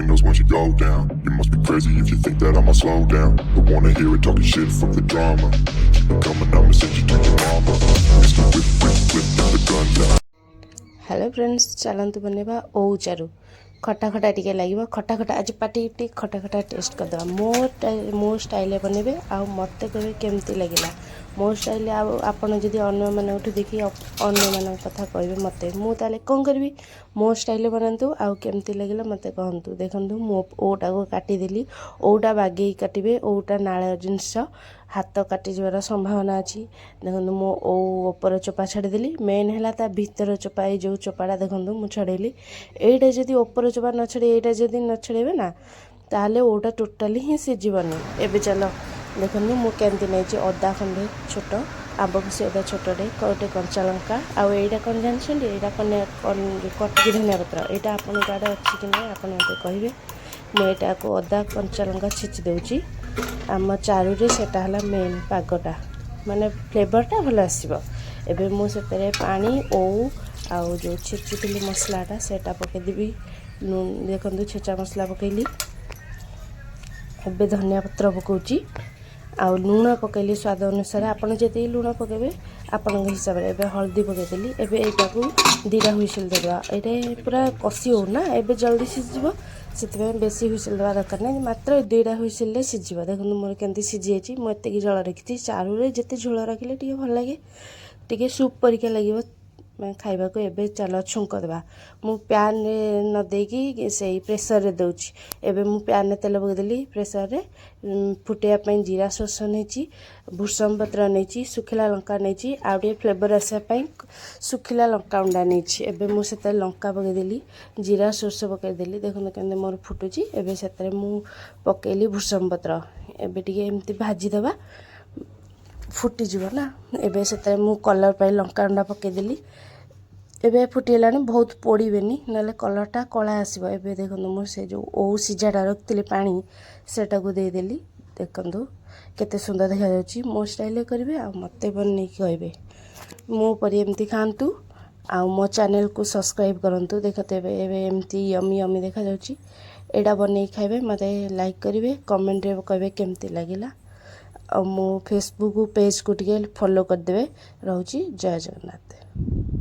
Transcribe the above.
windows once you go down. You must be crazy if you think that I'ma slow down. Don't wanna hear it talking shit, fuck the drama. Keep it coming, I'ma send you to your mama. Mr. Whip, put the gun down. Hello friends चलतु बनवा ओऊ चारू खटा खटा T लगे खटा खटा आज पाटी T खटा खटा टेस्ट करदे मो स्टाइल बनइबे आ मत कहे केमती लगे मो स्टाइल आपड़ जदि अन्य मानू देखी अन्य मान कथा कहे मत मुझे कौन करी मो स्टाइल बनातु आउ केमती लगे मत कहतु देखूँ मो ओटा को काटिदेली ओटा बागे काटे ओटा नाल जिनस हाथ कटिजार संभावना अच्छी देखो मो ओपर चोपा छाड़देली मेन है ता भीतर चोपा ये जो चोपाटा देखो मुझे छड़ेली यहीटा जदि ओपर चोपा न छड़े यहाँ जदि न छड़ेबे ना ताले ओटा टोटाली ही सिझबनी एबे चलो देखो मुझे नहीं अदा खंडे छोट आंब से अदा छोटे गोटे कंचा लंका आईटा कौन जानते यहाँ कटिकी धनिया पत्र यहाँ आपन आड़े अच्छी कि ना आप कहे मुझा को अदा कंचा लंका छेची दूची आम चारू सेटा है मेन पागटा माने फ्लेवरटा भल आसो एबे मुझे पानी ओऊ आउ जो छेची मसलाटा सेटा पकईदेवी देखो छेचा मसला पकईली एबे धनिया पत्र पकाउची आउ लुण पकईली स्वाद अनुसार आपन जति लुण पकेबे आपण हिसाब से एबे हल्दी पकईदेली एबे एटा को दीटा हुइसिल देबा एटा पूरा कसी हो ना एबे जल्दी सिझिबो से बेसी हुइसिल देवा दरकार ना मात्र दुईटा हुइसिल सिझिबो देखो मोर केमती सिझी जाइए मुझे झोल रखी चारू जिते झोल रखिले टी भल लगे टी सूप परिका लगे खाइबा को एबे चलो छुंक देवा मु प्यान न देकी से प्रेसर रे दउची एबे मु प्यान में तेल पकईदेली प्रेसर रे फुटेया जीरा सोस नहीं भूसम पत्र नहीं सुखिला लंका नहीं आउे फ्लेवर आसापी सुखिला लंका उंडा नहीं एबे मुझे लंका पकईदेली जीरा सोस पकईदेली देखो केंद्र मोर फुटुची एबे से मु पकईली भूसम पत्र एबे टिके एमती भाजीदेवा फुटीज ना एबे से मु कलर पाई लंका उंडा पकईदेली एबे फुटीला बहुत पोड़ेनि ना कलरटा कला आसो एबे देखो मुझे से जो ओ सीझाटा रखी पानी सेटा को देदेली देखु केते सुंदर देखा जाउची मो स्टाइल करेंगे आ मत बन कहे मोपर एमती खातु आ मो चैनल को सब्सक्राइब करूँ देखते एमती यमी यमी देखा जाउची एटा बन खाइबे मत लाइक करेंगे कमेंट रे कहे केमती लगिला आ मो फेसबुक पेज को टिके फॉलो करदेवे रोची जय जगन्नाथ।